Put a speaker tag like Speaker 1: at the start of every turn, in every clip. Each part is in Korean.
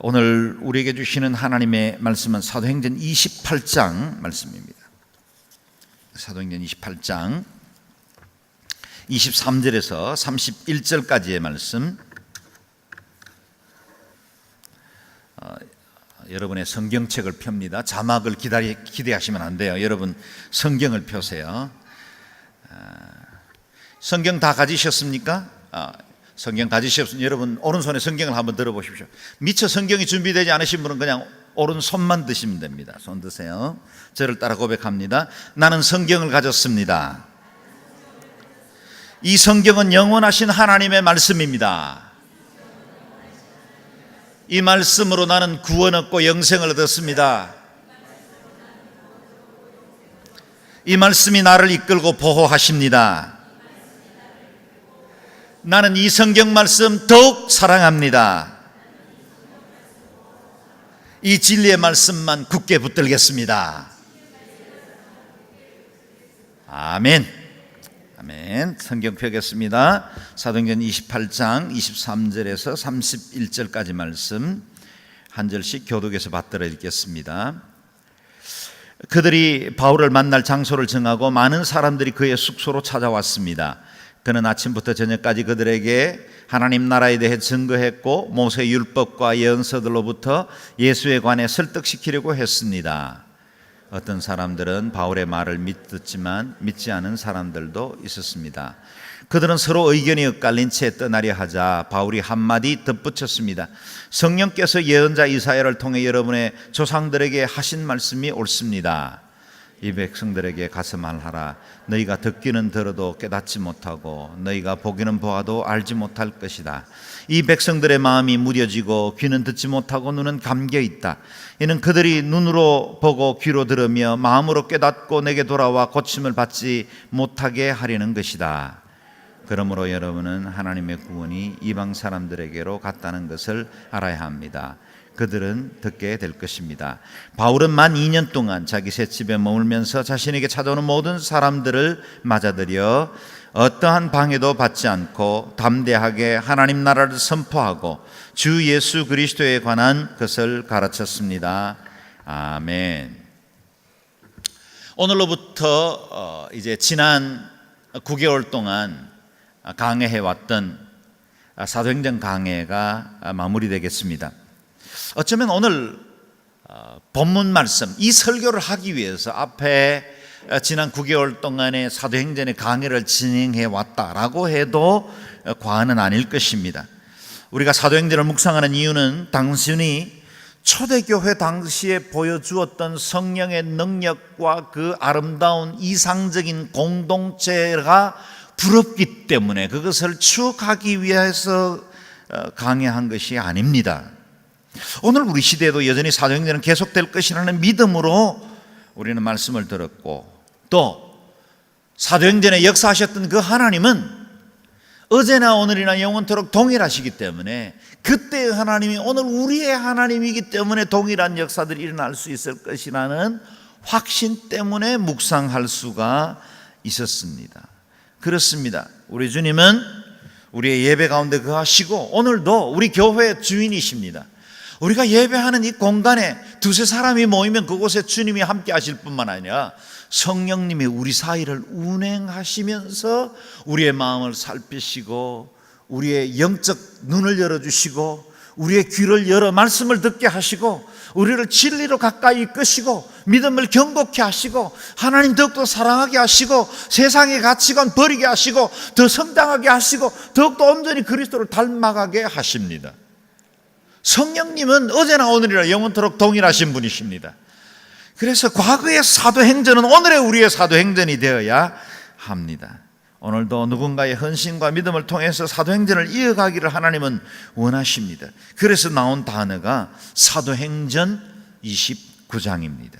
Speaker 1: 오늘 우리에게 주시는 하나님의 말씀은 사도행전 28장 말씀입니다. 사도행전 28장 23절에서 31절까지의 말씀. 여러분의 성경책을 펴니다. 자막을 기대하시면 안 돼요. 여러분 성경을 펴세요. 성경 다 가지셨습니까? 성경 가지셨으면 여러분 오른손에 성경을 한번 들어보십시오. 미처 성경이 준비되지 않으신 분은 그냥 오른손만 드시면 됩니다. 손 드세요. 저를 따라 고백합니다. 나는 성경을 가졌습니다. 이 성경은 영원하신 하나님의 말씀입니다. 이 말씀으로 나는 구원 얻고 영생을 얻었습니다. 이 말씀이 나를 이끌고 보호하십니다. 나는 이 성경 말씀 더욱 사랑합니다. 이 진리의 말씀만 굳게 붙들겠습니다. 아멘. 아멘. 성경 펴겠습니다. 사도행전 28장 23절에서 31절까지 말씀 한 절씩 교독해서 받들어 읽겠습니다. 그들이 바울을 만날 장소를 정하고 많은 사람들이 그의 숙소로 찾아왔습니다. 그는 아침부터 저녁까지 그들에게 하나님 나라에 대해 증거했고 모세 율법과 예언서들로부터 예수에 관해 설득시키려고 했습니다. 어떤 사람들은 바울의 말을 믿었지만 믿지 않은 사람들도 있었습니다. 그들은 서로 의견이 엇갈린 채 떠나려 하자 바울이 한마디 덧붙였습니다. 성령께서 예언자 이사야를 통해 여러분의 조상들에게 하신 말씀이 옳습니다. 이 백성들에게 가서 말하라. 너희가 듣기는 들어도 깨닫지 못하고 너희가 보기는 보아도 알지 못할 것이다. 이 백성들의 마음이 무뎌지고 귀는 듣지 못하고 눈은 감겨 있다. 이는 그들이 눈으로 보고 귀로 들으며 마음으로 깨닫고 내게 돌아와 고침을 받지 못하게 하려는 것이다. 그러므로 여러분은 하나님의 구원이 이방 사람들에게로 갔다는 것을 알아야 합니다. 그들은 듣게 될 것입니다. 바울은 만 2년 동안 자기 셋집에 머물면서 자신에게 찾아오는 모든 사람들을 맞아들여 어떠한 방해도 받지 않고 담대하게 하나님 나라를 선포하고 주 예수 그리스도에 관한 것을 가르쳤습니다. 아멘. 오늘로부터 이제 지난 9개월 동안 강해해왔던 사도행전 강해가 마무리되겠습니다. 어쩌면 오늘 본문 말씀, 이 설교를 하기 위해서 앞에 지난 9개월 동안의 사도행전의 강해를 진행해 왔다라고 해도 과언은 아닐 것입니다. 우리가 사도행전을 묵상하는 이유는 단순히 초대교회 당시에 보여주었던 성령의 능력과 그 아름다운 이상적인 공동체가 부럽기 때문에 그것을 추억하기 위해서 강해한 것이 아닙니다. 오늘 우리 시대에도 여전히 사도행전은 계속될 것이라는 믿음으로 우리는 말씀을 들었고, 또 사도행전에 역사하셨던 그 하나님은 어제나 오늘이나 영원토록 동일하시기 때문에 그때의 하나님이 오늘 우리의 하나님이기 때문에 동일한 역사들이 일어날 수 있을 것이라는 확신 때문에 묵상할 수가 있었습니다. 그렇습니다. 우리 주님은 우리의 예배 가운데 거하시고 오늘도 우리 교회의 주인이십니다. 우리가 예배하는 이 공간에 두세 사람이 모이면 그곳에 주님이 함께 하실 뿐만 아니라 성령님이 우리 사이를 운행하시면서 우리의 마음을 살피시고 우리의 영적 눈을 열어주시고 우리의 귀를 열어 말씀을 듣게 하시고 우리를 진리로 가까이 이끄시고 믿음을 견고케 하시고 하나님 더욱더 사랑하게 하시고 세상의 가치관 버리게 하시고 더 성장하게 하시고 더욱더 온전히 그리스도를 닮아가게 하십니다. 성령님은 어제나 오늘이나 영원토록 동일하신 분이십니다. 그래서 과거의 사도행전은 오늘의 우리의 사도행전이 되어야 합니다. 오늘도 누군가의 헌신과 믿음을 통해서 사도행전을 이어가기를 하나님은 원하십니다. 그래서 나온 단어가 사도행전 29장입니다.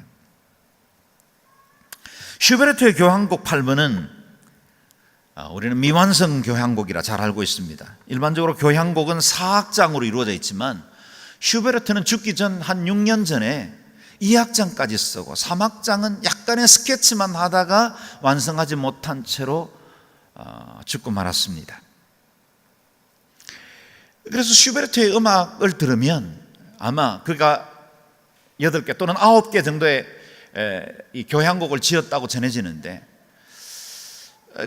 Speaker 1: 슈베르트의 교향곡 8번은 우리는 미완성 교향곡이라 잘 알고 있습니다. 일반적으로 교향곡은 4악장으로 이루어져 있지만 슈베르트는 죽기 전 한 6년 전에 2악장까지 쓰고 3악장은 약간의 스케치만 하다가 완성하지 못한 채로 죽고 말았습니다. 그래서 슈베르트의 음악을 들으면 아마 그가 8개 또는 9개 정도의 이 교향곡을 지었다고 전해지는데,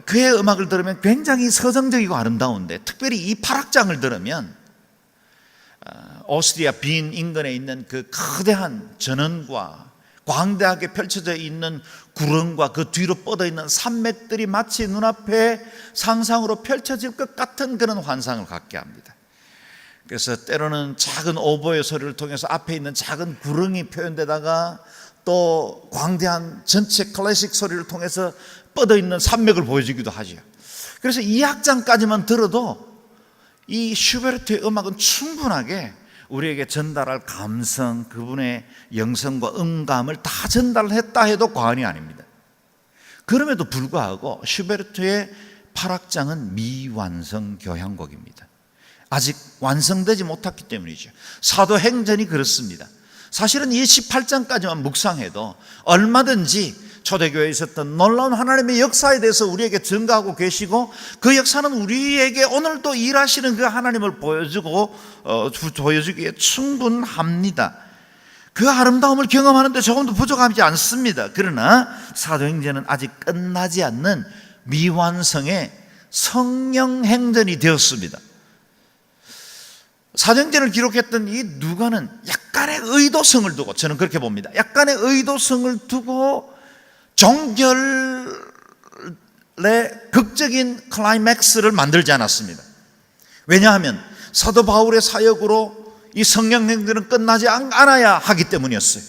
Speaker 1: 그의 음악을 들으면 굉장히 서정적이고 아름다운데, 특별히 이 8악장을 들으면 오스트리아 빈 인근에 있는 그 거대한 전원과 광대하게 펼쳐져 있는 구름과 그 뒤로 뻗어 있는 산맥들이 마치 눈앞에 상상으로 펼쳐질 것 같은 그런 환상을 갖게 합니다. 그래서 때로는 작은 오보의 소리를 통해서 앞에 있는 작은 구릉이 표현되다가, 또 광대한 전체 클래식 소리를 통해서 뻗어 있는 산맥을 보여주기도 하죠. 그래서 이 악장까지만 들어도 이 슈베르트의 음악은 충분하게 우리에게 전달할 감성, 그분의 영성과 음감을 다 전달했다 해도 과언이 아닙니다. 그럼에도 불구하고 슈베르트의 8악장은 미완성 교향곡입니다. 아직 완성되지 못했기 때문이죠. 사도행전이 그렇습니다. 사실은 이 18장까지만 묵상해도 얼마든지 초대교회에 있었던 놀라운 하나님의 역사에 대해서 우리에게 증거하고 계시고, 그 역사는 우리에게 오늘도 일하시는 그 하나님을 보여주기에 충분합니다. 그 아름다움을 경험하는데 조금도 부족하지 않습니다. 그러나 사도행전은 아직 끝나지 않는 미완성의 성령행전이 되었습니다. 사도행전을 기록했던 이 누가는 약간의 의도성을 두고, 저는 그렇게 봅니다. 약간의 의도성을 두고 종결의 극적인 클라이맥스를 만들지 않았습니다. 왜냐하면 사도 바울의 사역으로 이 성령행전은 끝나지 않아야 하기 때문이었어요.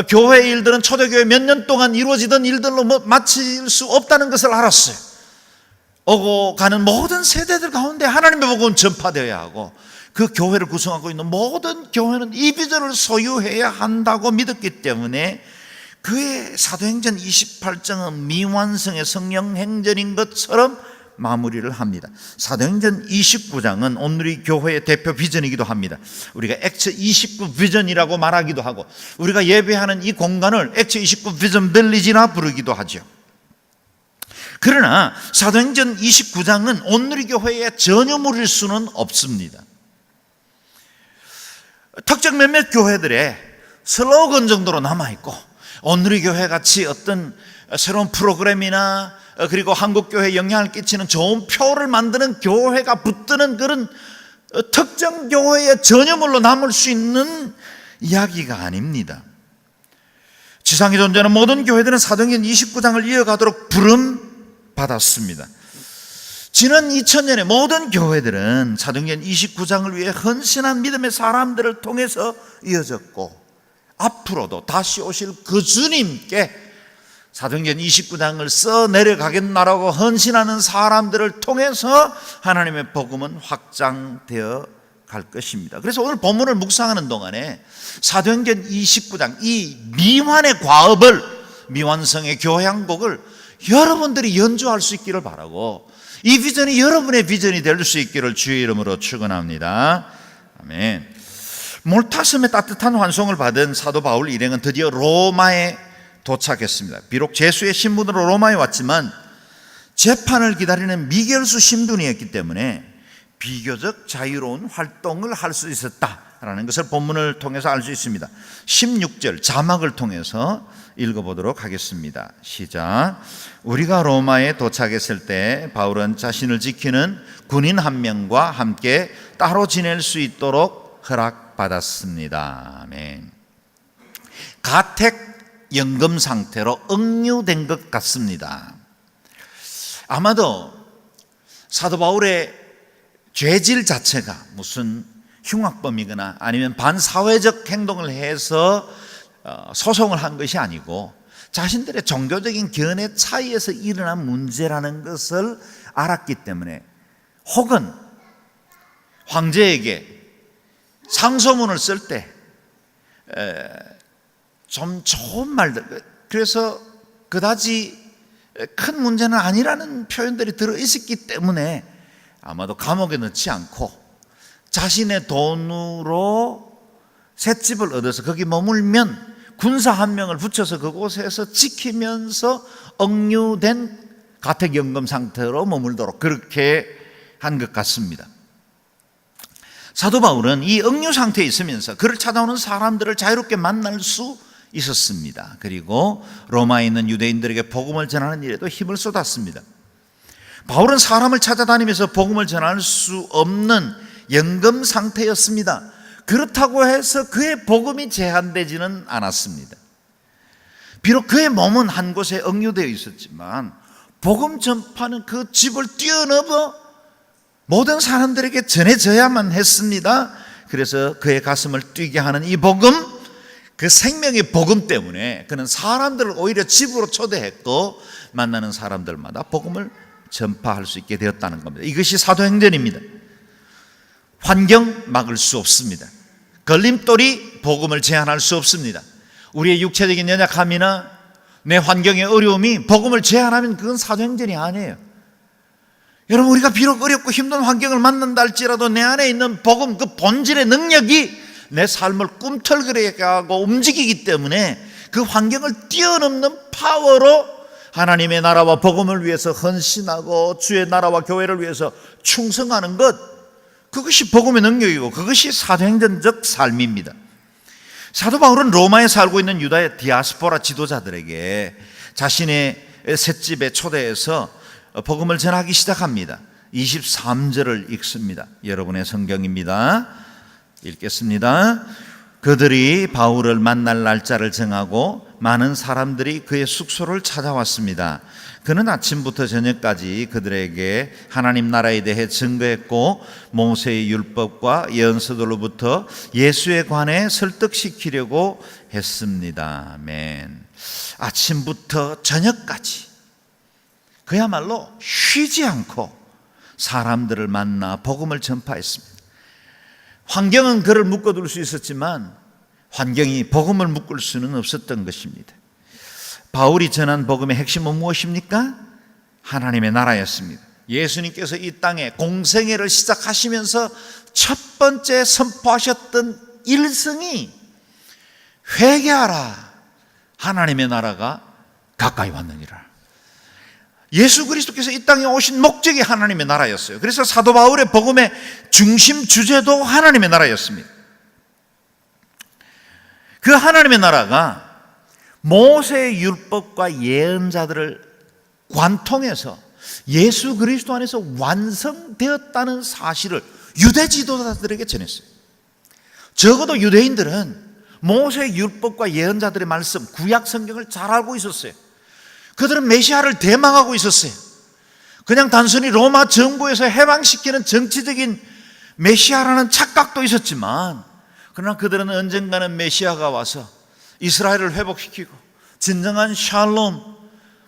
Speaker 1: 교회의 일들은 초대교회 몇 년 동안 이루어지던 일들로 마칠 수 없다는 것을 알았어요. 오고 가는 모든 세대들 가운데 하나님의 복음은 전파되어야 하고, 그 교회를 구성하고 있는 모든 교회는 이 비전을 소유해야 한다고 믿었기 때문에 그의 사도행전 28장은 미완성의 성령행전인 것처럼 마무리를 합니다. 사도행전 29장은 오늘의 교회의 대표 비전이기도 합니다. 우리가 액처 29 비전이라고 말하기도 하고, 우리가 예배하는 이 공간을 액처 29 비전 빌리지나 부르기도 하죠. 그러나 사도행전 29장은 오늘의 교회의 전유물일 수는 없습니다. 특정 몇몇 교회들의 슬로건 정도로 남아있고, 오늘의 교회 같이 어떤 새로운 프로그램이나 그리고 한국교회에 영향을 끼치는 좋은 표를 만드는 교회가 붙드는 그런 특정 교회의 전유물로 남을 수 있는 이야기가 아닙니다. 지상에 존재하는 모든 교회들은 사도행전 29장을 이어가도록 부름받았습니다. 지난 2000년의 모든 교회들은 사도행전 29장을 위해 헌신한 믿음의 사람들을 통해서 이어졌고, 앞으로도 다시 오실 그 주님께 사도행전 29장을 써 내려가겠나라고 헌신하는 사람들을 통해서 하나님의 복음은 확장되어 갈 것입니다. 그래서 오늘 본문을 묵상하는 동안에 사도행전 29장 이 미완의 과업을, 미완성의 교향곡을 여러분들이 연주할 수 있기를 바라고, 이 비전이 여러분의 비전이 될 수 있기를 주의 이름으로 축원합니다. 아멘. 몰타섬의 따뜻한 환송을 받은 사도 바울 일행은 드디어 로마에 도착했습니다. 비록 제수의 신분으로 로마에 왔지만 재판을 기다리는 미결수 신분이었기 때문에 비교적 자유로운 활동을 할 수 있었다라는 것을 본문을 통해서 알 수 있습니다. 16절 자막을 통해서 읽어보도록 하겠습니다. 시작. 우리가 로마에 도착했을 때 바울은 자신을 지키는 군인 한 명과 함께 따로 지낼 수 있도록 허락받았습니다. 아멘. 가택 연금 상태로 억류된 것 같습니다. 아마도 사도 바울의 죄질 자체가 무슨 흉악범이거나 아니면 반사회적 행동을 해서 소송을 한 것이 아니고 자신들의 종교적인 견해 차이에서 일어난 문제라는 것을 알았기 때문에, 혹은 황제에게 상소문을 쓸 때 좀 좋은 말들, 그래서 그다지 큰 문제는 아니라는 표현들이 들어있었기 때문에 아마도 감옥에 넣지 않고 자신의 돈으로 셋집을 얻어서 거기 머물면 군사 한 명을 붙여서 그곳에서 지키면서 억류된 가택연금 상태로 머물도록 그렇게 한 것 같습니다. 사도 바울은 이 억류 상태에 있으면서 그를 찾아오는 사람들을 자유롭게 만날 수 있었습니다. 그리고 로마에 있는 유대인들에게 복음을 전하는 일에도 힘을 쏟았습니다. 바울은 사람을 찾아다니면서 복음을 전할 수 없는 연금 상태였습니다. 그렇다고 해서 그의 복음이 제한되지는 않았습니다. 비록 그의 몸은 한 곳에 억류되어 있었지만 복음 전파는 그 집을 뛰어넘어 모든 사람들에게 전해져야만 했습니다. 그래서 그의 가슴을 뛰게 하는 이 복음, 그 생명의 복음 때문에 그는 사람들을 오히려 집으로 초대했고 만나는 사람들마다 복음을 전파할 수 있게 되었다는 겁니다. 이것이 사도행전입니다. 환경 막을 수 없습니다. 걸림돌이 복음을 제한할 수 없습니다. 우리의 육체적인 연약함이나 내 환경의 어려움이 복음을 제한하면 그건 사도행전이 아니에요. 여러분, 우리가 비록 어렵고 힘든 환경을 만난다 할지라도 내 안에 있는 복음, 그 본질의 능력이 내 삶을 꿈틀거리게 하고 움직이기 때문에 그 환경을 뛰어넘는 파워로 하나님의 나라와 복음을 위해서 헌신하고 주의 나라와 교회를 위해서 충성하는 것, 그것이 복음의 능력이고 그것이 사도행전적 삶입니다. 사도 바울은 로마에 살고 있는 유다의 디아스포라 지도자들에게 자신의 셋집에 초대해서 복음을 전하기 시작합니다. 23절을 읽습니다. 여러분의 성경입니다. 읽겠습니다. 그들이 바울을 만날 날짜를 정하고 많은 사람들이 그의 숙소를 찾아왔습니다. 그는 아침부터 저녁까지 그들에게 하나님 나라에 대해 증거했고 모세의 율법과 예언서들로부터 예수에 관해 설득시키려고 했습니다. 아멘. 아침부터 저녁까지 그야말로 쉬지 않고 사람들을 만나 복음을 전파했습니다. 환경은 그를 묶어둘 수 있었지만 환경이 복음을 묶을 수는 없었던 것입니다. 바울이 전한 복음의 핵심은 무엇입니까? 하나님의 나라였습니다. 예수님께서 이 땅에 공생애를 시작하시면서 첫 번째 선포하셨던 일성이 회개하라, 하나님의 나라가 가까이 왔느니라. 예수 그리스도께서 이 땅에 오신 목적이 하나님의 나라였어요. 그래서 사도 바울의 복음의 중심 주제도 하나님의 나라였습니다. 그 하나님의 나라가 모세의 율법과 예언자들을 관통해서 예수 그리스도 안에서 완성되었다는 사실을 유대 지도자들에게 전했어요. 적어도 유대인들은 모세의 율법과 예언자들의 말씀, 구약 성경을 잘 알고 있었어요. 그들은 메시아를 대망하고 있었어요. 그냥 단순히 로마 정부에서 해방시키는 정치적인 메시아라는 착각도 있었지만, 그러나 그들은 언젠가는 메시아가 와서 이스라엘을 회복시키고 진정한 샬롬,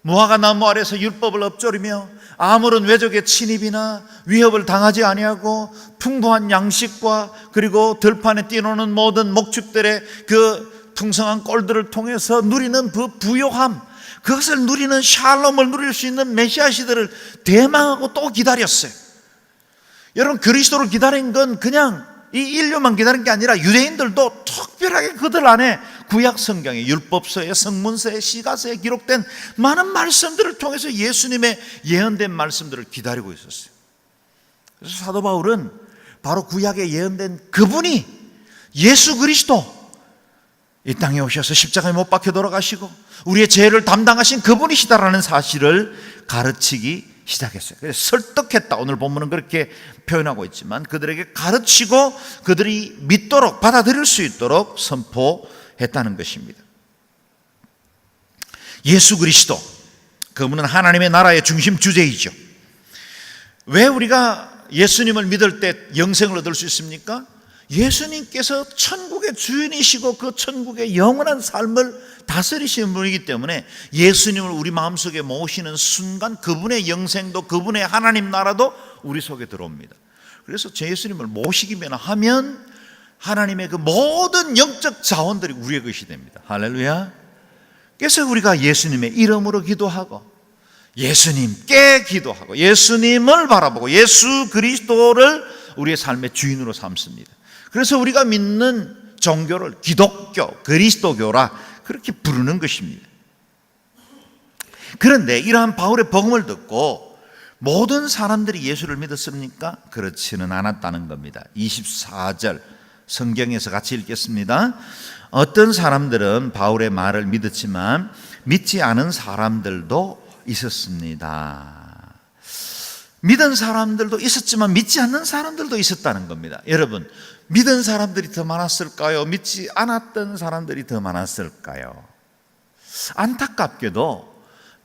Speaker 1: 무화과 나무 아래서 율법을 엎조리며 아무런 외적의 침입이나 위협을 당하지 아니하고 풍부한 양식과 그리고 들판에 뛰노는 모든 목축들의 그 풍성한 꼴들을 통해서 누리는 그 부요함, 그것을 누리는 샬롬을 누릴 수 있는 메시아 시대를 대망하고 또 기다렸어요. 여러분, 그리스도를 기다린 건 그냥 이 인류만 기다린 게 아니라 유대인들도 특별하게 그들 안에 구약 성경에 율법서에 성문서에 시가서에 기록된 많은 말씀들을 통해서 예수님의 예언된 말씀들을 기다리고 있었어요. 그래서 사도 바울은 바로 구약에 예언된 그분이 예수 그리스도, 이 땅에 오셔서 십자가에 못 박혀 돌아가시고 우리의 죄를 담당하신 그분이시다라는 사실을 가르치기 시작했어요. 그래서 설득했다. 오늘 본문은 그렇게 표현하고 있지만 그들에게 가르치고 그들이 믿도록 받아들일 수 있도록 선포했다는 것입니다. 예수 그리스도, 그분은 하나님의 나라의 중심 주제이죠. 왜 우리가 예수님을 믿을 때 영생을 얻을 수 있습니까? 예수님께서 천국의 주인이시고 그 천국의 영원한 삶을 다스리시는 분이기 때문에 예수님을 우리 마음속에 모시는 순간 그분의 영생도 그분의 하나님 나라도 우리 속에 들어옵니다. 그래서 제 예수님을 모시기만 하면 하나님의 그 모든 영적 자원들이 우리의 것이 됩니다. 할렐루야. 그래서 우리가 예수님의 이름으로 기도하고 예수님께 기도하고 예수님을 바라보고 예수 그리스도를 우리의 삶의 주인으로 삼습니다. 그래서 우리가 믿는 종교를 기독교, 그리스도교라 그렇게 부르는 것입니다. 그런데 이러한 바울의 복음을 듣고 모든 사람들이 예수를 믿었습니까? 그렇지는 않았다는 겁니다. 24절 성경에서 같이 읽겠습니다. 어떤 사람들은 바울의 말을 믿었지만 믿지 않은 사람들도 있었습니다. 믿은 사람들도 있었지만 믿지 않는 사람들도 있었다는 겁니다. 여러분, 믿은 사람들이 더 많았을까요? 믿지 않았던 사람들이 더 많았을까요? 안타깝게도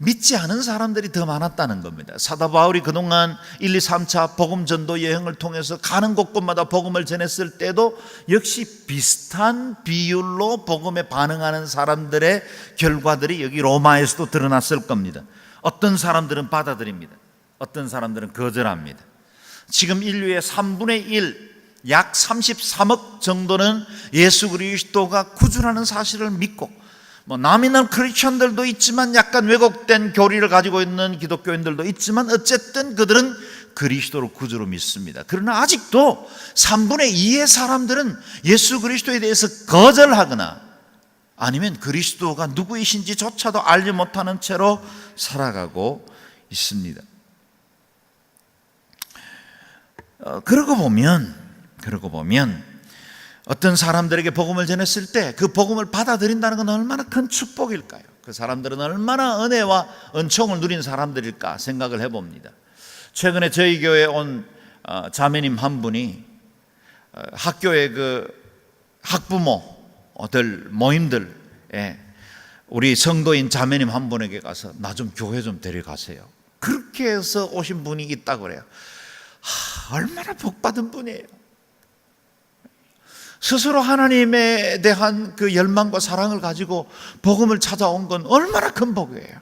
Speaker 1: 믿지 않은 사람들이 더 많았다는 겁니다. 사도 바울이 그동안 1, 2, 3차 복음 전도 여행을 통해서 가는 곳곳마다 복음을 전했을 때도 역시 비슷한 비율로 복음에 반응하는 사람들의 결과들이 여기 로마에서도 드러났을 겁니다. 어떤 사람들은 받아들입니다. 어떤 사람들은 거절합니다. 지금 인류의 3분의 1, 약 33억 정도는 예수 그리스도가 구주라는 사실을 믿고, 나미널 크리스천들도 있지만 약간 왜곡된 교리를 가지고 있는 기독교인들도 있지만 어쨌든 그들은 그리스도를 구주로 믿습니다. 그러나 아직도 3분의 2의 사람들은 예수 그리스도에 대해서 거절하거나 아니면 그리스도가 누구이신지조차도 알지 못하는 채로 살아가고 있습니다. 그러고 보면 어떤 사람들에게 복음을 전했을 때 그 복음을 받아들인다는 건 얼마나 큰 축복일까요? 그 사람들은 얼마나 은혜와 은총을 누린 사람들일까 생각을 해봅니다. 최근에 저희 교회에 온 자매님 한 분이 학교의 그 학부모들 모임들에 우리 성도인 자매님 한 분에게 가서 나 좀 교회 좀 데려가세요. 그렇게 해서 오신 분이 있다고 그래요. 얼마나 복받은 분이에요. 스스로 하나님에 대한 그 열망과 사랑을 가지고 복음을 찾아온 건 얼마나 큰 복이에요.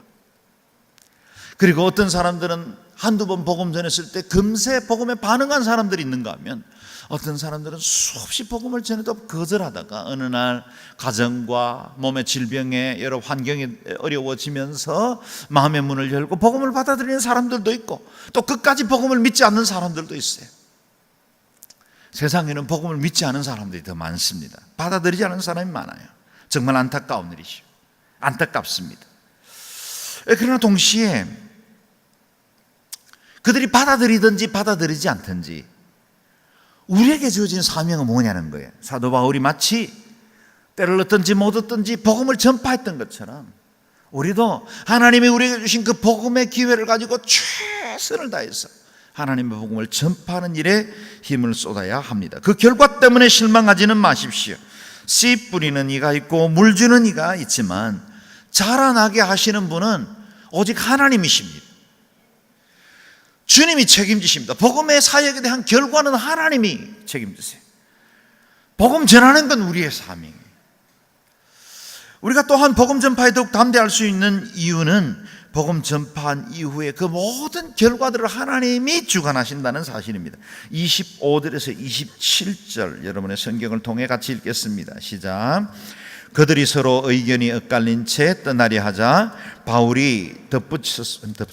Speaker 1: 그리고 어떤 사람들은 한두 번 복음 전했을 때 금세 복음에 반응한 사람들이 있는가 하면 어떤 사람들은 수없이 복음을 전해도 거절하다가 어느 날 가정과 몸의 질병에 여러 환경이 어려워지면서 마음의 문을 열고 복음을 받아들이는 사람들도 있고 또 끝까지 복음을 믿지 않는 사람들도 있어요. 세상에는 복음을 믿지 않은 사람들이 더 많습니다. 받아들이지 않은 사람이 많아요. 정말 안타까운 일이죠. 안타깝습니다. 그러나 동시에 그들이 받아들이든지 받아들이지 않든지 우리에게 주어진 사명은 뭐냐는 거예요. 사도 바울이 마치 때를 얻든지 못 얻든지 복음을 전파했던 것처럼 우리도 하나님이 우리에게 주신 그 복음의 기회를 가지고 최선을 다해서 하나님의 복음을 전파하는 일에 힘을 쏟아야 합니다. 그 결과 때문에 실망하지는 마십시오. 씨 뿌리는 이가 있고 물 주는 이가 있지만 자라나게 하시는 분은 오직 하나님이십니다. 주님이 책임지십니다. 복음의 사역에 대한 결과는 하나님이 책임지세요. 복음 전하는 건 우리의 사명이에요. 우리가 또한 복음 전파에 더욱 담대할 수 있는 이유는 복음 전파한 이후에 그 모든 결과들을 하나님이 주관하신다는 사실입니다. 25절에서 27절 여러분의 성경을 통해 같이 읽겠습니다. 시작. 그들이 서로 의견이 엇갈린 채 떠나려 하자 바울이 덧붙였습니다.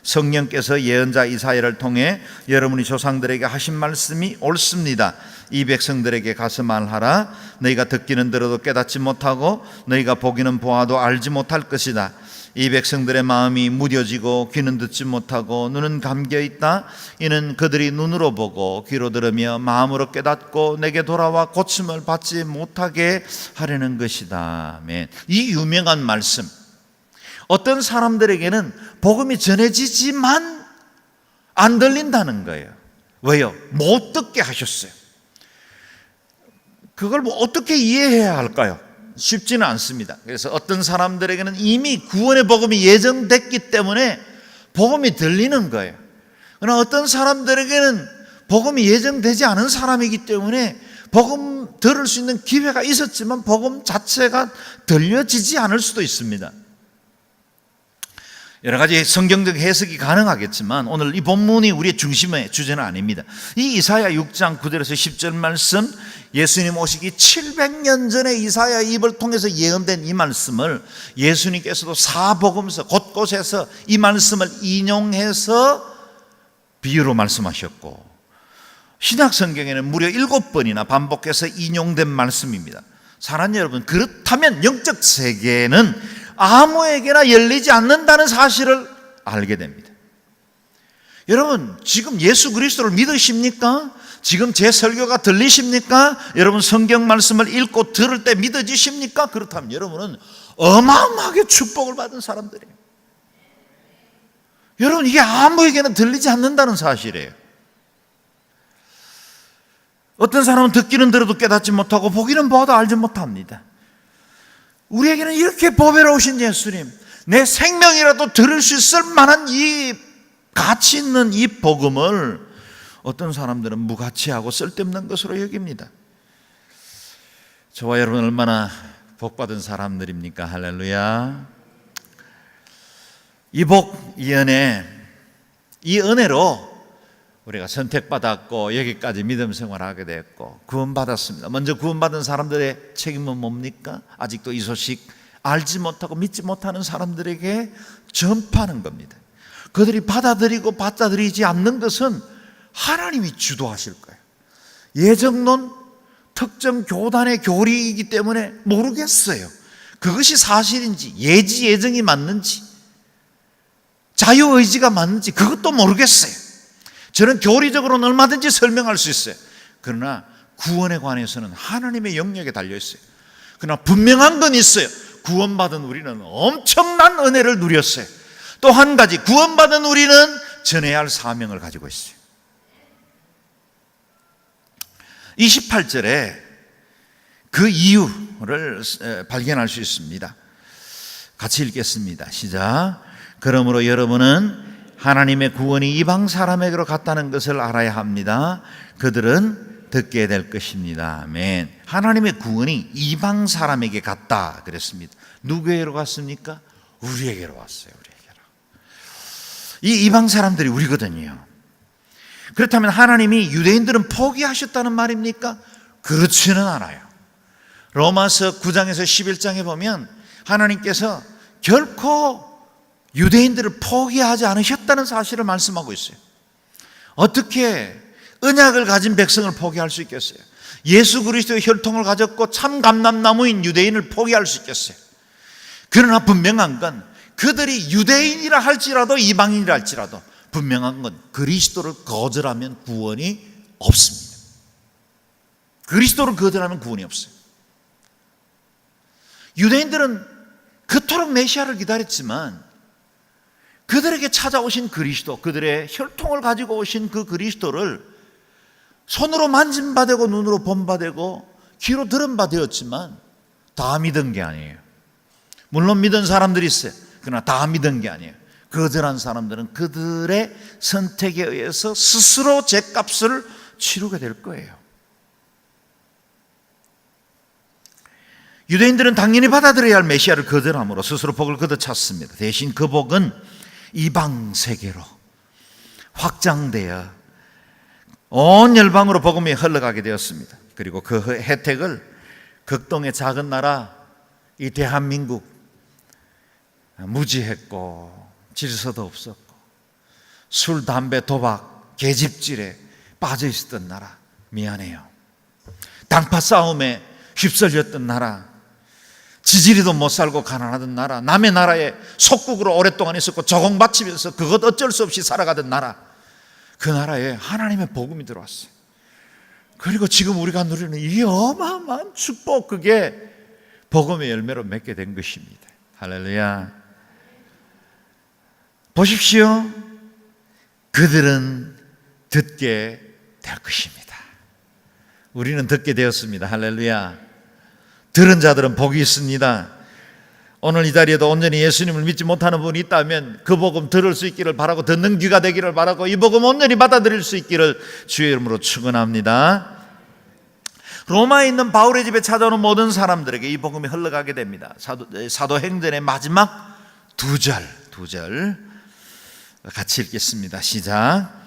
Speaker 1: 성령께서 예언자 이사야를 통해 여러분이 조상들에게 하신 말씀이 옳습니다. 이 백성들에게 가서 말하라. 너희가 듣기는 들어도 깨닫지 못하고 너희가 보기는 보아도 알지 못할 것이다. 이 백성들의 마음이 무뎌지고 귀는 듣지 못하고 눈은 감겨있다. 이는 그들이 눈으로 보고 귀로 들으며 마음으로 깨닫고 내게 돌아와 고침을 받지 못하게 하려는 것이다. 아멘. 이 유명한 말씀, 어떤 사람들에게는 복음이 전해지지만 안 들린다는 거예요. 왜요? 못 듣게 하셨어요. 그걸 어떻게 이해해야 할까요? 쉽지는 않습니다. 그래서 어떤 사람들에게는 이미 구원의 복음이 예정됐기 때문에 복음이 들리는 거예요. 그러나 어떤 사람들에게는 복음이 예정되지 않은 사람이기 때문에 복음 들을 수 있는 기회가 있었지만 복음 자체가 들려지지 않을 수도 있습니다. 여러 가지 성경적 해석이 가능하겠지만 오늘 이 본문이 우리의 중심의 주제는 아닙니다. 이 이사야 6장 9절에서 10절 말씀, 예수님 오시기 700년 전에 이사야의 입을 통해서 예언된 이 말씀을 예수님께서도 사복음서 곳곳에서 이 말씀을 인용해서 비유로 말씀하셨고 신약 성경에는 무려 7번이나 반복해서 인용된 말씀입니다. 사랑하는 여러분, 그렇다면 영적 세계는 아무에게나 열리지 않는다는 사실을 알게 됩니다. 여러분 지금 예수 그리스도를 믿으십니까? 지금 제 설교가 들리십니까? 여러분 성경 말씀을 읽고 들을 때 믿어지십니까? 그렇다면 여러분은 어마어마하게 축복을 받은 사람들이에요. 여러분 이게 아무에게나 들리지 않는다는 사실이에요. 어떤 사람은 듣기는 들어도 깨닫지 못하고 보기는 보아도 알지 못합니다. 우리에게는 이렇게 보배로우신 예수님, 내 생명이라도 들을 수 있을 만한 이 가치 있는 이 복음을 어떤 사람들은 무가치하고 쓸데없는 것으로 여깁니다. 저와 여러분 얼마나 복받은 사람들입니까? 할렐루야. 이 복, 이 은혜, 이 은혜로 우리가 선택받았고 여기까지 믿음 생활하게 됐고 구원받았습니다. 먼저 구원받은 사람들의 책임은 뭡니까? 아직도 이 소식 알지 못하고 믿지 못하는 사람들에게 전파하는 겁니다. 그들이 받아들이고 받아들이지 않는 것은 하나님이 주도하실 거예요. 예정론, 특정 교단의 교리이기 때문에 모르겠어요. 그것이 사실인지 예지 예정이 맞는지 자유의지가 맞는지 그것도 모르겠어요. 저는 교리적으로는 얼마든지 설명할 수 있어요. 그러나 구원에 관해서는 하나님의 영역에 달려 있어요. 그러나 분명한 건 있어요. 구원받은 우리는 엄청난 은혜를 누렸어요. 또 한 가지, 구원받은 우리는 전해야 할 사명을 가지고 있어요. 28절에 그 이유를 발견할 수 있습니다. 같이 읽겠습니다. 시작. 그러므로 여러분은 하나님의 구원이 이방 사람에게로 갔다는 것을 알아야 합니다. 그들은 듣게 될 것입니다. 아멘. 하나님의 구원이 이방 사람에게 갔다 그랬습니다. 누구에게로 갔습니까? 우리에게로 왔어요. 우리에게로. 이 이방 사람들이 우리거든요. 그렇다면 하나님이 유대인들은 포기하셨다는 말입니까? 그렇지는 않아요. 로마서 9장에서 11장에 보면 하나님께서 결코 유대인들을 포기하지 않으셨다는 사실을 말씀하고 있어요. 어떻게 언약을 가진 백성을 포기할 수 있겠어요? 예수 그리스도의 혈통을 가졌고 참 감람나무인 유대인을 포기할 수 있겠어요? 그러나 분명한 건 그들이 유대인이라 할지라도 이방인이라 할지라도 분명한 건 그리스도를 거절하면 구원이 없습니다. 그리스도를 거절하면 구원이 없어요. 유대인들은 그토록 메시아를 기다렸지만 그들에게 찾아오신 그리스도, 그들의 혈통을 가지고 오신 그 그리스도를 손으로 만진 바 되고 눈으로 본 바 되고 귀로 들은 바 되었지만 다 믿은 게 아니에요. 물론 믿은 사람들이 있어요. 그러나 다 믿은 게 아니에요. 거절한 사람들은 그들의 선택에 의해서 스스로 죗값을 치르게 될 거예요. 유대인들은 당연히 받아들여야 할 메시아를 거절함으로 스스로 복을 걷어찼습니다. 대신 그 복은 이방 세계로 확장되어 온 열방으로 복음이 흘러가게 되었습니다. 그리고 그 혜택을 극동의 작은 나라 이 대한민국, 무지했고 질서도 없었고 술, 담배, 도박, 계집질에 빠져 있었던 나라, 미안해요. 당파 싸움에 휩쓸렸던 나라, 지지리도 못 살고 가난하던 나라, 남의 나라에 속국으로 오랫동안 있었고 조공바치면서 그것 어쩔 수 없이 살아가던 나라, 그 나라에 하나님의 복음이 들어왔어요. 그리고 지금 우리가 누리는 이 어마어마한 축복, 그게 복음의 열매로 맺게 된 것입니다. 할렐루야. 보십시오. 그들은 듣게 될 것입니다. 우리는 듣게 되었습니다. 할렐루야. 들은 자들은 복이 있습니다. 오늘 이 자리에도 온전히 예수님을 믿지 못하는 분이 있다면 그 복음 들을 수 있기를 바라고 듣는 귀가 되기를 바라고 이 복음 온전히 받아들일 수 있기를 주의 이름으로 축원합니다. 로마에 있는 바울의 집에 찾아오는 모든 사람들에게 이 복음이 흘러가게 됩니다. 사도행전의 마지막 두 절 같이 읽겠습니다. 시작.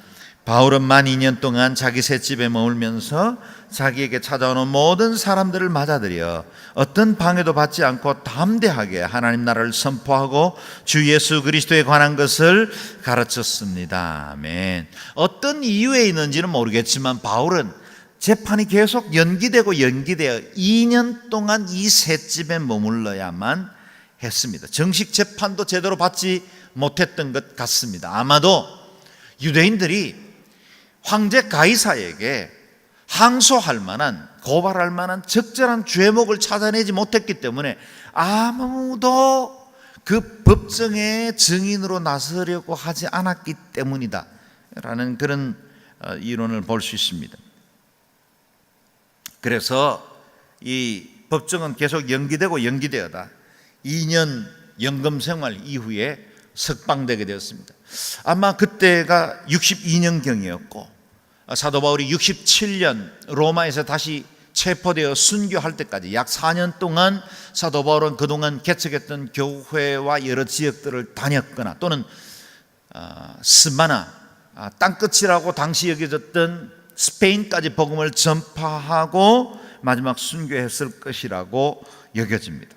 Speaker 1: 바울은 만 2년 동안 자기 셋집에 머물면서 자기에게 찾아오는 모든 사람들을 맞아들여 어떤 방해도 받지 않고 담대하게 하나님 나라를 선포하고 주 예수 그리스도에 관한 것을 가르쳤습니다. 아멘. 어떤 이유에 있는지는 모르겠지만 바울은 재판이 계속 연기되어 2년 동안 이 셋집에 머물러야만 했습니다. 정식 재판도 제대로 받지 못했던 것 같습니다. 아마도 유대인들이 황제 가이사에게 항소할 만한, 고발할 만한 적절한 죄목을 찾아내지 못했기 때문에 아무도 그 법정의 증인으로 나서려고 하지 않았기 때문이다 라는 그런 이론을 볼 수 있습니다. 그래서 이 법정은 계속 연기되어다 2년 연금 생활 이후에 석방되게 되었습니다. 아마 그때가 62년경이었고 사도 바울이 67년 로마에서 다시 체포되어 순교할 때까지 약 4년 동안 사도 바울은 그동안 개척했던 교회와 여러 지역들을 다녔거나 또는 스바나 땅끝이라고 당시 여겨졌던 스페인까지 복음을 전파하고 마지막 순교했을 것이라고 여겨집니다.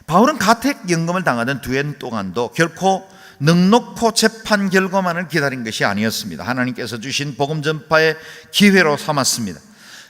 Speaker 1: 바울은 가택연금을 당하던 두 해 동안도 결코 넉넉고 재판 결과만을 기다린 것이 아니었습니다. 하나님께서 주신 복음 전파의 기회로 삼았습니다.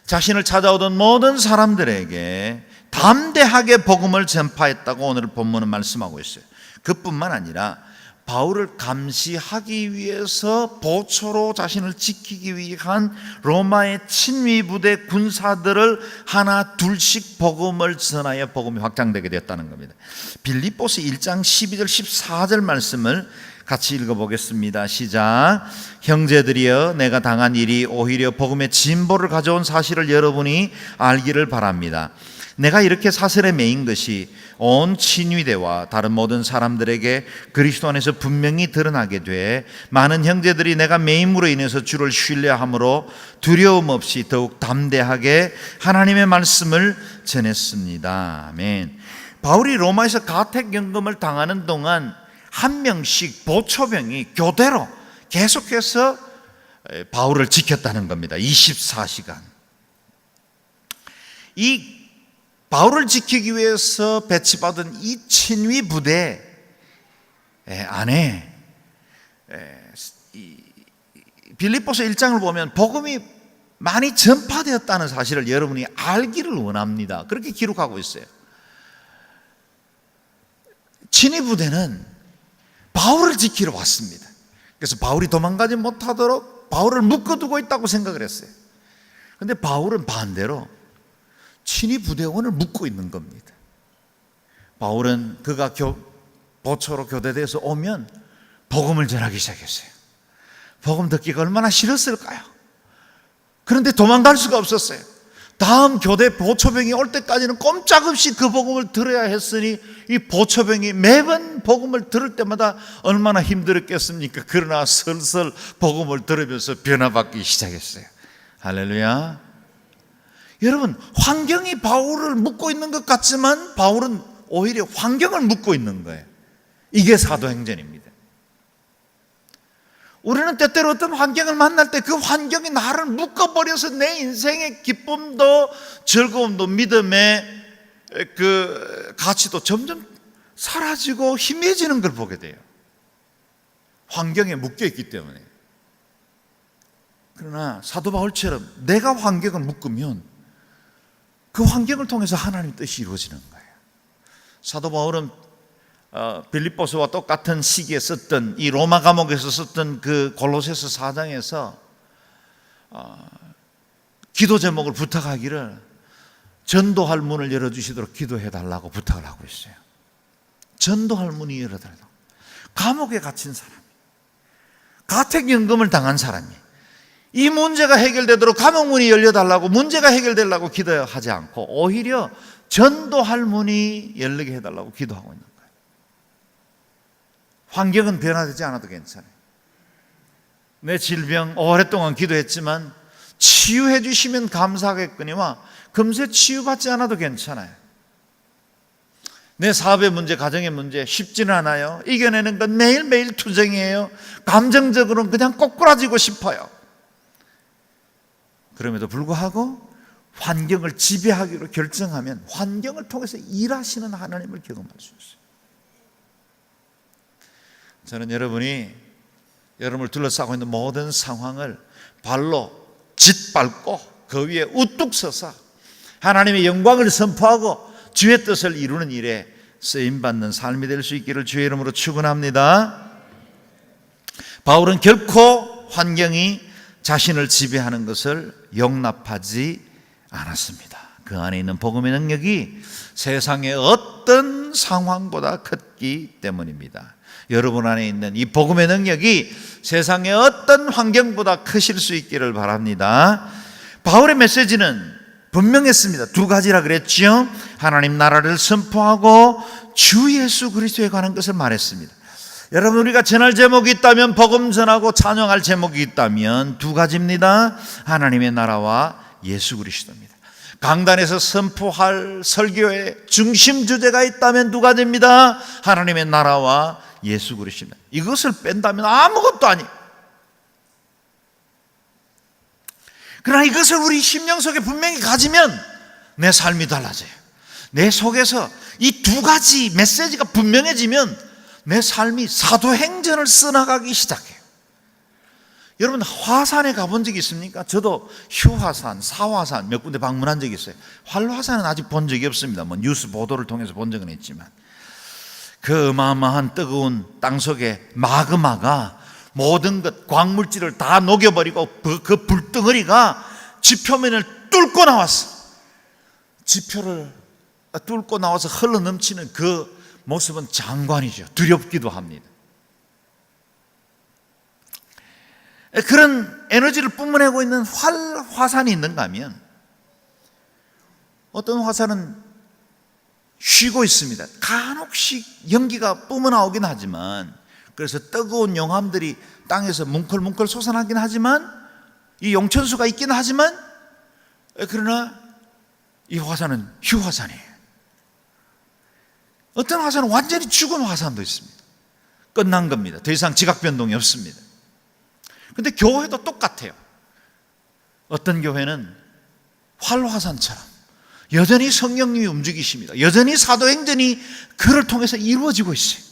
Speaker 1: 자신을 찾아오던 모든 사람들에게 담대하게 복음을 전파했다고 오늘 본문은 말씀하고 있어요. 그뿐만 아니라 바울을 감시하기 위해서 보초로 자신을 지키기 위한 로마의 친위부대 군사들을 하나 둘씩 복음을 전하여 복음이 확장되게 됐다는 겁니다. 빌립보서 1장 12절 14절 말씀을 같이 읽어보겠습니다. 시작. 형제들이여, 내가 당한 일이 오히려 복음의 진보를 가져온 사실을 여러분이 알기를 바랍니다. 내가 이렇게 사슬에 매인 것이 온 친위대와 다른 모든 사람들에게 그리스도 안에서 분명히 드러나게 돼 많은 형제들이 내가 매임으로 인해서 주를 신뢰함으로 두려움 없이 더욱 담대하게 하나님의 말씀을 전했습니다. 아멘. 바울이 로마에서 가택연금을 당하는 동안 한 명씩 보초병이 교대로 계속해서 바울을 지켰다는 겁니다. 24시간. 이 바울을 지키기 위해서 배치받은 이 친위 부대 안에 빌립보서 1장을 보면 복음이 많이 전파되었다는 사실을 여러분이 알기를 원합니다. 그렇게 기록하고 있어요. 친위 부대는 바울을 지키러 왔습니다. 그래서 바울이 도망가지 못하도록 바울을 묶어두고 있다고 생각을 했어요. 그런데 바울은 반대로 친위 부대원을 묶고 있는 겁니다. 바울은 그가 보초로 교대돼서 오면 복음을 전하기 시작했어요. 복음 듣기가 얼마나 싫었을까요? 그런데 도망갈 수가 없었어요. 다음 교대 보초병이 올 때까지는 꼼짝없이 그 복음을 들어야 했으니 이 보초병이 매번 복음을 들을 때마다 얼마나 힘들었겠습니까? 그러나 슬슬 복음을 들으면서 변화받기 시작했어요. 할렐루야. 여러분, 환경이 바울을 묶고 있는 것 같지만 바울은 오히려 환경을 묶고 있는 거예요. 이게 사도행전입니다. 우리는 때때로 어떤 환경을 만날 때 그 환경이 나를 묶어버려서 내 인생의 기쁨도 즐거움도 믿음의 그 가치도 점점 사라지고 희미해지는 걸 보게 돼요. 환경에 묶여있기 때문에. 그러나 사도 바울처럼 내가 환경을 묶으면 그 환경을 통해서 하나님의 뜻이 이루어지는 거예요. 사도 바울은 빌립보서와 똑같은 시기에 썼던 이 로마 감옥에서 썼던 그 골로새서 4장에서 기도 제목을 부탁하기를 전도할 문을 열어주시도록 기도해달라고 부탁을 하고 있어요. 전도할 문이 열어달라고. 감옥에 갇힌 사람이, 가택연금을 당한 사람이 이 문제가 해결되도록 감옥문이 열려달라고, 문제가 해결되려고 기도하지 않고 오히려 전도할 문이 열리게 해달라고 기도하고 있는 거예요. 환경은 변화되지 않아도 괜찮아요. 내 질병 오랫동안 기도했지만 치유해 주시면 감사하겠거니와 금세 치유받지 않아도 괜찮아요. 내 사업의 문제, 가정의 문제 쉽지는 않아요. 이겨내는 건 매일매일 투쟁이에요. 감정적으로는 그냥 꼬꾸라지고 싶어요. 그럼에도 불구하고 환경을 지배하기로 결정하면 환경을 통해서 일하시는 하나님을 경험할 수 있어요. 저는 여러분이 여러분을 둘러싸고 있는 모든 상황을 발로 짓밟고 그 위에 우뚝 서서 하나님의 영광을 선포하고 주의 뜻을 이루는 일에 쓰임받는 삶이 될 수 있기를 주의 이름으로 축원합니다. 바울은 결코 환경이 자신을 지배하는 것을 용납하지 않았습니다. 그 안에 있는 복음의 능력이 세상의 어떤 상황보다 컸기 때문입니다. 여러분 안에 있는 이 복음의 능력이 세상의 어떤 환경보다 크실 수 있기를 바랍니다. 바울의 메시지는 분명했습니다. 두 가지라 그랬죠. 하나님 나라를 선포하고 주 예수 그리스도에 관한 것을 말했습니다. 여러분, 우리가 전할 제목이 있다면, 복음 전하고 찬양할 제목이 있다면 두 가지입니다. 하나님의 나라와 예수 그리스도입니다. 강단에서 선포할 설교의 중심 주제가 있다면 두 가지입니다. 하나님의 나라와 예수 그리스도입니다. 이것을 뺀다면 아무것도 아니에요. 그러나 이것을 우리 심령 속에 분명히 가지면 내 삶이 달라져요. 내 속에서 이 두 가지 메시지가 분명해지면 내 삶이 사도행전을 써나가기 시작해요. 여러분, 화산에 가본 적이 있습니까? 저도 휴화산, 사화산 몇 군데 방문한 적이 있어요. 활화산은 아직 본 적이 없습니다. 뭐 뉴스 보도를 통해서 본 적은 있지만, 그 어마어마한 뜨거운 땅속에 마그마가 모든 것, 광물질을 다 녹여버리고 그 불덩어리가 지표면을 뚫고 나왔어. 지표를 뚫고 나와서 흘러넘치는 그 모습은 장관이죠. 두렵기도 합니다. 그런 에너지를 뿜어내고 있는 화산이 있는가 하면, 어떤 화산은 쉬고 있습니다. 간혹씩 연기가 뿜어나오긴 하지만, 그래서 뜨거운 용암들이 땅에서 뭉클뭉클 솟아나긴 하지만, 이 용천수가 있긴 하지만, 그러나 이 화산은 휴화산이에요. 어떤 화산은 완전히 죽은 화산도 있습니다. 끝난 겁니다. 더 이상 지각 변동이 없습니다. 근데 교회도 똑같아요. 어떤 교회는 활화산처럼 여전히 성령님이 움직이십니다. 여전히 사도행전이 그를 통해서 이루어지고 있어요.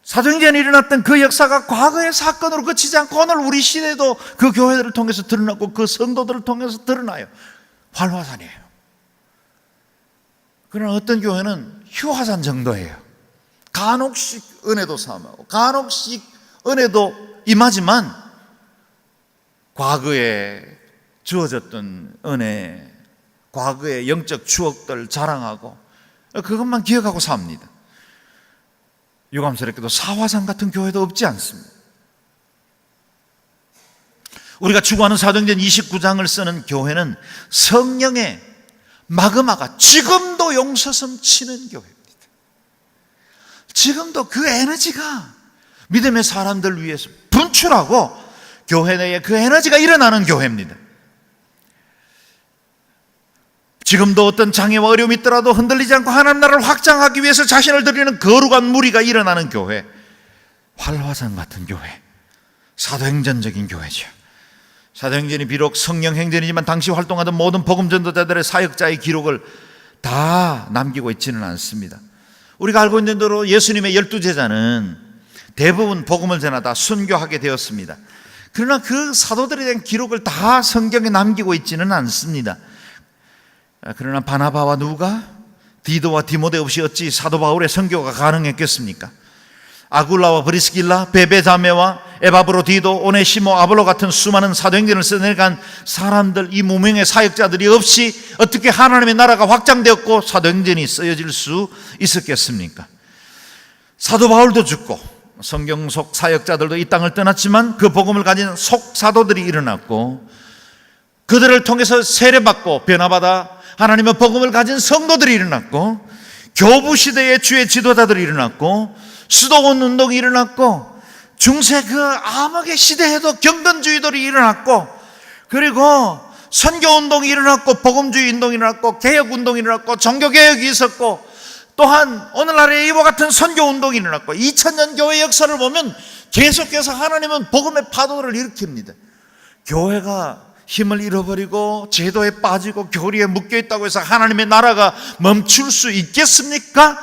Speaker 1: 사도행전에 일어났던 그 역사가 과거의 사건으로 그치지 않고 오늘 우리 시대도 그 교회들을 통해서 드러나고 그 성도들을 통해서 드러나요. 활화산이에요. 그러나 어떤 교회는 휴화산 정도예요. 간혹씩 은혜도 삼하고 간혹씩 은혜도 임하지만, 과거에 주어졌던 은혜, 과거의 영적 추억들 자랑하고 그것만 기억하고 삽니다. 유감스럽게도 사화산 같은 교회도 없지 않습니다. 우리가 추구하는 사도행전 29장을 쓰는 교회는 성령의 마그마가 지금도 용서섬 치는 교회입니다. 지금도 그 에너지가 믿음의 사람들 위해서 분출하고 교회 내에 그 에너지가 일어나는 교회입니다. 지금도 어떤 장애와 어려움이 있더라도 흔들리지 않고 하나님 나라를 확장하기 위해서 자신을 드리는 거룩한 무리가 일어나는 교회, 활화산 같은 교회, 사도행전적인 교회죠. 사도행전이 비록 성령행전이지만 당시 활동하던 모든 복음 전도자들의 사역자의 기록을 다 남기고 있지는 않습니다. 우리가 알고 있는 대로 예수님의 12제자는 대부분 복음을 전하다 순교하게 되었습니다. 그러나 그 사도들에 대한 기록을 다 성경에 남기고 있지는 않습니다. 그러나 바나바와 누가, 디도와 디모데 없이 어찌 사도 바울의 선교가 가능했겠습니까? 아굴라와 브리스길라, 베베 자매와 에바브로디도, 오네시모, 아볼로 같은 수많은 사도행전을 써내간 사람들, 이 무명의 사역자들이 없이 어떻게 하나님의 나라가 확장되었고 사도행전이 쓰여질 수 있었겠습니까? 사도 바울도 죽고 성경 속 사역자들도 이 땅을 떠났지만 그 복음을 가진 속 사도들이 일어났고, 그들을 통해서 세례받고 변화받아 하나님의 복음을 가진 성도들이 일어났고, 교부 시대의 주의 지도자들이 일어났고, 수도원 운동이 일어났고, 중세 그 암흑의 시대에도 경건주의들이 일어났고, 그리고 선교운동이 일어났고, 복음주의 운동이 일어났고, 개혁운동이 일어났고, 종교개혁이 있었고, 또한 오늘날의 이와 같은 선교운동이 일어났고, 2000년 교회 역사를 보면 계속해서 하나님은 복음의 파도를 일으킵니다. 교회가 힘을 잃어버리고 제도에 빠지고 교리에 묶여있다고 해서 하나님의 나라가 멈출 수 있겠습니까?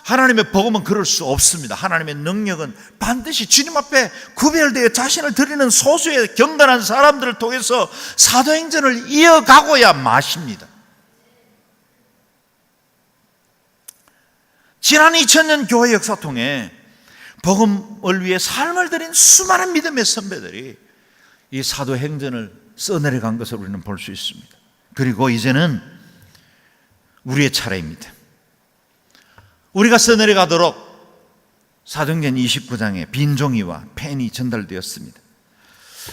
Speaker 1: 하나님의 복음은 그럴 수 없습니다. 하나님의 능력은 반드시 주님 앞에 구별되어 자신을 드리는 소수의 경건한 사람들을 통해서 사도행전을 이어가고야 마십니다. 지난 2000년 교회 역사 통해 복음을 위해 삶을 들인 수많은 믿음의 선배들이 이 사도행전을 써내려간 것을 우리는 볼 수 있습니다. 그리고 이제는 우리의 차례입니다. 우리가 써내려가도록 사도행전 29장에 빈 종이와 펜이 전달되었습니다.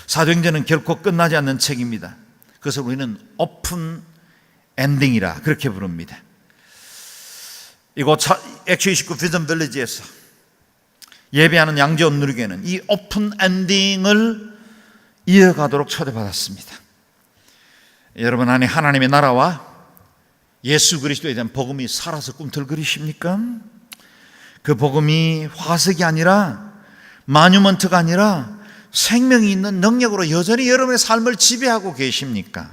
Speaker 1: 사도행전은 결코 끝나지 않는 책입니다. 그래서 우리는 오픈 엔딩이라 그렇게 부릅니다. 이곳 액트 29 비전 빌리지에서 예배하는 양지원 누리교회는 이 오픈 엔딩을 이어가도록 초대받았습니다. 여러분 안에 하나님의 나라와 예수 그리스도에 대한 복음이 살아서 꿈틀거리십니까? 그 복음이 화석이 아니라 마뉴먼트가 아니라 생명이 있는 능력으로 여전히 여러분의 삶을 지배하고 계십니까?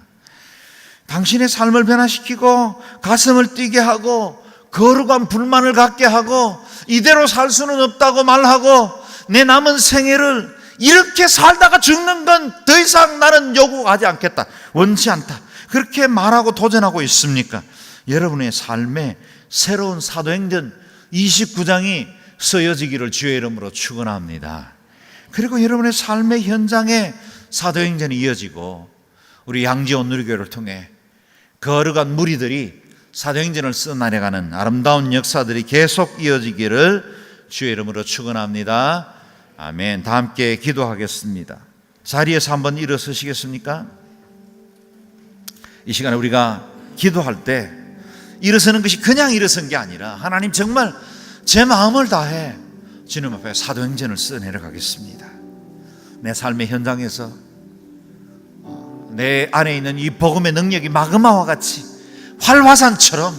Speaker 1: 당신의 삶을 변화시키고 가슴을 뛰게 하고 거룩한 불만을 갖게 하고 이대로 살 수는 없다고 말하고 내 남은 생애를 이렇게 살다가 죽는 건 더 이상 나는 요구하지 않겠다, 원치 않다, 그렇게 말하고 도전하고 있습니까? 여러분의 삶에 새로운 사도행전 29장이 쓰여지기를 주의 이름으로 축원합니다. 그리고 여러분의 삶의 현장에 사도행전이 이어지고 우리 양지원 누리교회를 통해 거룩한 무리들이 사도행전을 써나가는 아름다운 역사들이 계속 이어지기를 주의 이름으로 축원합니다. 아멘. 다 함께 기도하겠습니다. 자리에서 한번 일어서시겠습니까? 이 시간에 우리가 기도할 때 일어서는 것이 그냥 일어선 게 아니라 하나님 정말 제 마음을 다해 주님 앞에 사도행전을 써내려가겠습니다. 내 삶의 현장에서 내 안에 있는 이 복음의 능력이 마그마와 같이 활화산처럼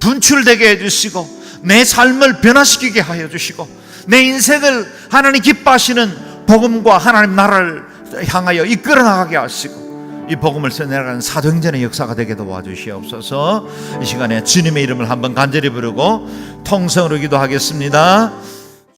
Speaker 1: 분출되게 해주시고 내 삶을 변화시키게 하여 주시고 내 인생을 하나님 기뻐하시는 복음과 하나님 나라를 향하여 이끌어 나가게 하시고 이 복음을 써내려가는 사도행전의 역사가 되게 도와주시옵소서. 이 시간에 주님의 이름을 한번 간절히 부르고 통성으로 기도하겠습니다.